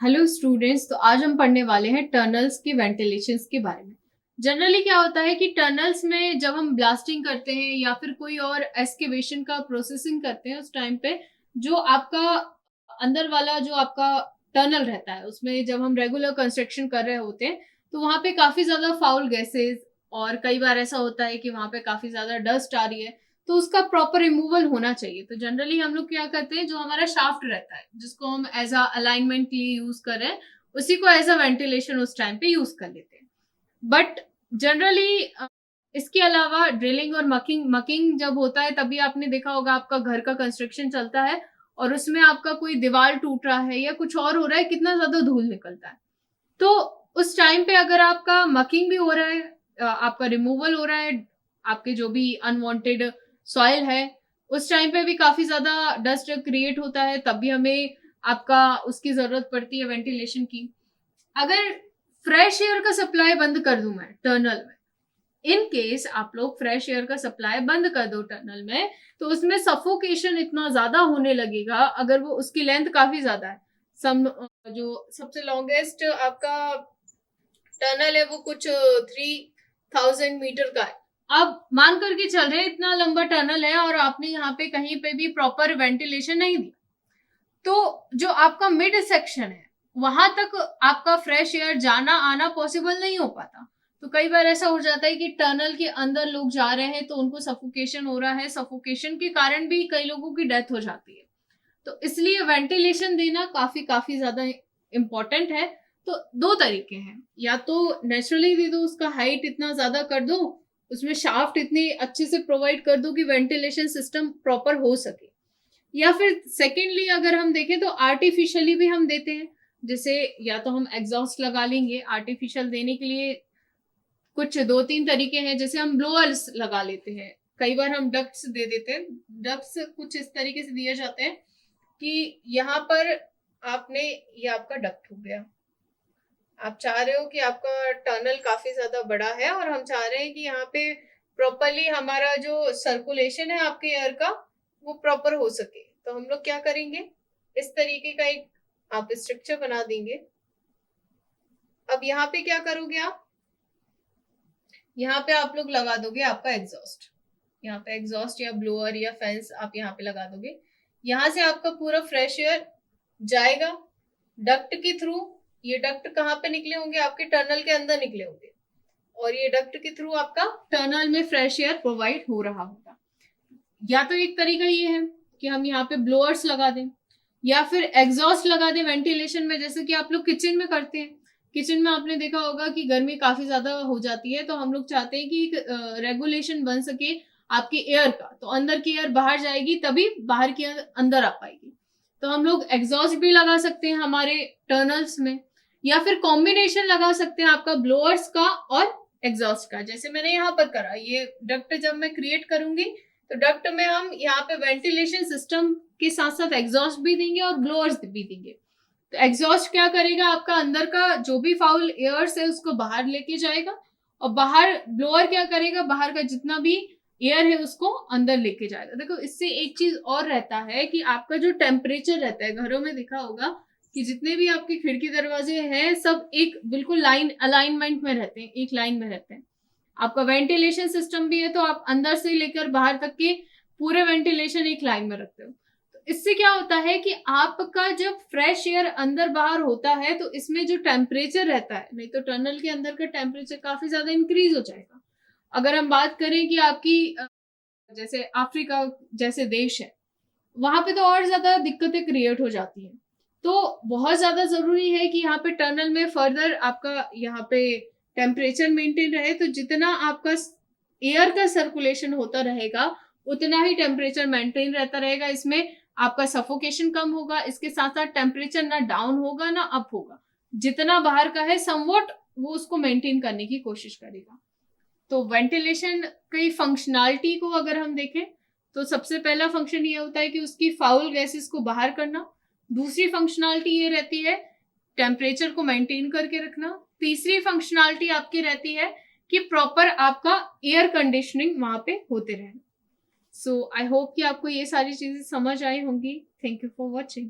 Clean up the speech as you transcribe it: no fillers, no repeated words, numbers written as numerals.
Hello students, तो आज हम पढ़ने वाले हैं टनल्स की वेंटिलेशंस के बारे में। जनरली क्या होता है कि टनल्स में जब हम ब्लास्टिंग करते हैं या फिर कोई और एक्सकेवेशन का प्रोसेसिंग करते हैं, उस टाइम पे जो आपका अंदर वाला जो आपका टनल रहता है, उसमें जब हम रेगुलर कंस्ट्रक्शन कर रहे होते हैं तो वहां पे काफी ज्यादा फाउल गैसेस और कई बार ऐसा होता है कि वहां पे काफी ज्यादा डस्ट आ रही है, तो उसका प्रॉपर रिमूवल होना चाहिए। तो जनरली हम लोग क्या करते हैं, जो हमारा शाफ्ट रहता है जिसको हम एज अ अलाइनमेंट के लिए यूज कर रहे हैं, उसी को एज अ वेंटिलेशन उस टाइम पे यूज कर लेते हैं। बट जनरली इसके अलावा ड्रिलिंग और मकिंग मकिंग जब होता है, तभी आपने देखा होगा आपका घर का कंस्ट्रक्शन चलता है और उसमें आपका कोई दीवार टूट रहा है या कुछ और हो रहा है, कितना ज्यादा धूल निकलता है। तो उस टाइम पे अगर आपका मकिंग भी हो रहा है, आपका रिमूवल हो रहा है, आपके जो भी अनवांटेड सॉइल है, उस टाइम पे भी काफी ज्यादा डस्ट क्रिएट होता है, तब भी हमें आपका उसकी जरूरत पड़ती है वेंटिलेशन की। अगर फ्रेश एयर का सप्लाई बंद कर दूं मैं टर्नल में, इन केस आप लोग फ्रेश एयर का सप्लाई बंद कर दो टनल में, तो उसमें सफोकेशन इतना ज्यादा होने लगेगा। अगर वो उसकी लेंथ काफी ज्यादा है, सम जो सबसे लॉन्गेस्ट आपका टनल है वो कुछ 3000 मीटर का है। अब मान करके चल रहे हैं इतना लंबा टनल है और आपने यहाँ पे कहीं पे भी प्रॉपर वेंटिलेशन नहीं दिया, तो जो आपका मिड सेक्शन है वहां तक आपका फ्रेश एयर जाना आना पॉसिबल नहीं हो पाता। तो कई बार ऐसा हो जाता है कि टनल के अंदर लोग जा रहे हैं तो उनको सफोकेशन हो रहा है, सफोकेशन के कारण भी कई लोगों की डेथ हो जाती है। तो इसलिए वेंटिलेशन देना काफी काफी ज्यादा इम्पोर्टेंट है। तो दो तरीके हैं, या तो नेचुरली दे दो, उसका हाइट इतना ज्यादा कर दो, उसमें शाफ्ट इतने अच्छे से प्रोवाइड कर दो कि वेंटिलेशन सिस्टम प्रॉपर हो सके, या फिर सेकेंडली अगर हम देखें तो आर्टिफिशियली भी हम देते हैं। जैसे या तो हम एग्जॉस्ट लगा लेंगे, आर्टिफिशियल देने के लिए कुछ दो तीन तरीके हैं। जैसे हम ब्लोअर्स लगा लेते हैं, कई बार हम डक्ट्स दे देते हैं। डक्ट्स कुछ इस तरीके से दिए जाते हैं कि यहाँ पर आपने, ये आपका डक्ट हो गया, आप चाह रहे हो कि आपका टनल काफी ज्यादा बड़ा है और हम चाह रहे हैं कि यहाँ पे प्रॉपरली हमारा जो सर्कुलेशन है आपके एयर का वो प्रॉपर हो सके। तो हम लोग क्या करेंगे, इस तरीके का एक आप स्ट्रक्चर बना देंगे। अब यहाँ पे क्या करोगे आप, यहाँ पे आप लोग लगा दोगे आपका एग्जॉस्ट। यहाँ पे एग्जॉस्ट या ब्लोअर या फैंस आप यहाँ पे लगा दोगे। यहाँ से आपका पूरा फ्रेश एयर जाएगा डक्ट के थ्रू। ये डक्ट कहाँ पे निकले होंगे, आपके टनल के अंदर निकले होंगे, और ये डक्ट के थ्रू आपका टनल में फ्रेश एयर प्रोवाइड हो रहा होगा। या तो एक तरीका ये है कि हम यहाँ पे ब्लोअर्स लगा दें या फिर एग्जॉस्ट लगा दें वेंटिलेशन में, जैसे कि आप लोग किचन में करते हैं। किचन में आपने देखा होगा कि गर्मी काफी ज्यादा हो जाती है, तो हम लोग चाहते हैं कि एक रेगुलेशन बन सके आपके एयर का, तो अंदर की एयर बाहर जाएगी तभी बाहर की एयर अंदर आ पाएगी। तो हम लोग एग्जॉस्ट भी लगा सकते हैं हमारे टर्नल्स में, या फिर कॉम्बिनेशन लगा सकते हैं आपका ब्लोअर्स का और एग्जॉस्ट का। जैसे मैंने यहाँ पर करा, ये डक्ट जब मैं क्रिएट करूंगी तो डक्ट में हम यहाँ पे वेंटिलेशन सिस्टम के साथ साथ एग्जॉस्ट भी देंगे और ब्लोअर्स भी देंगे। तो एग्जॉस्ट क्या करेगा, आपका अंदर का जो भी फाउल एयर्स है उसको बाहर लेके जाएगा, और बाहर ब्लोअर क्या करेगा, बाहर का जितना भी एयर है उसको अंदर लेके जाएगा। देखो, इससे एक चीज और रहता है कि आपका जो टेम्परेचर रहता है, घरों में देखा होगा कि जितने भी आपके खिड़की दरवाजे हैं सब एक बिल्कुल लाइन अलाइनमेंट में रहते हैं, एक लाइन में रहते हैं। आपका वेंटिलेशन सिस्टम भी है तो आप अंदर से लेकर बाहर तक के पूरे वेंटिलेशन एक लाइन में रखते हो। तो इससे क्या होता है कि आपका जब फ्रेश एयर अंदर बाहर होता है तो इसमें जो टेम्परेचर रहता है, नहीं तो टनल के अंदर का टेम्परेचर काफी ज्यादा इंक्रीज हो जाएगा। अगर हम बात करें कि आपकी जैसे अफ्रीका जैसे देश है, वहां पे तो और ज्यादा दिक्कतें क्रिएट हो जाती हैं। तो बहुत ज्यादा जरूरी है कि यहाँ पे टनल में फर्दर आपका यहाँ पे टेम्परेचर मेंटेन रहे। तो जितना आपका एयर का सर्कुलेशन होता रहेगा उतना ही टेम्परेचर मेंटेन रहता रहेगा, इसमें आपका सफोकेशन कम होगा, इसके साथ साथ टेम्परेचर ना डाउन होगा ना अप होगा। जितना बाहर का है समवॉट वो उसको मेंटेन करने की कोशिश करेगा। तो वेंटिलेशन की फंक्शनैलिटी को अगर हम देखें तो सबसे पहला फंक्शन ये होता है कि उसकी फाउल गैसेस को बाहर करना। दूसरी फंक्शनैलिटी ये रहती है टेम्परेचर को मेंटेन करके रखना। तीसरी फंक्शनैलिटी आपकी रहती है कि प्रॉपर आपका एयर कंडीशनिंग वहां पे होते रहे। सो आई होप कि आपको ये सारी चीजें समझ आई होंगी। Thank you for watching.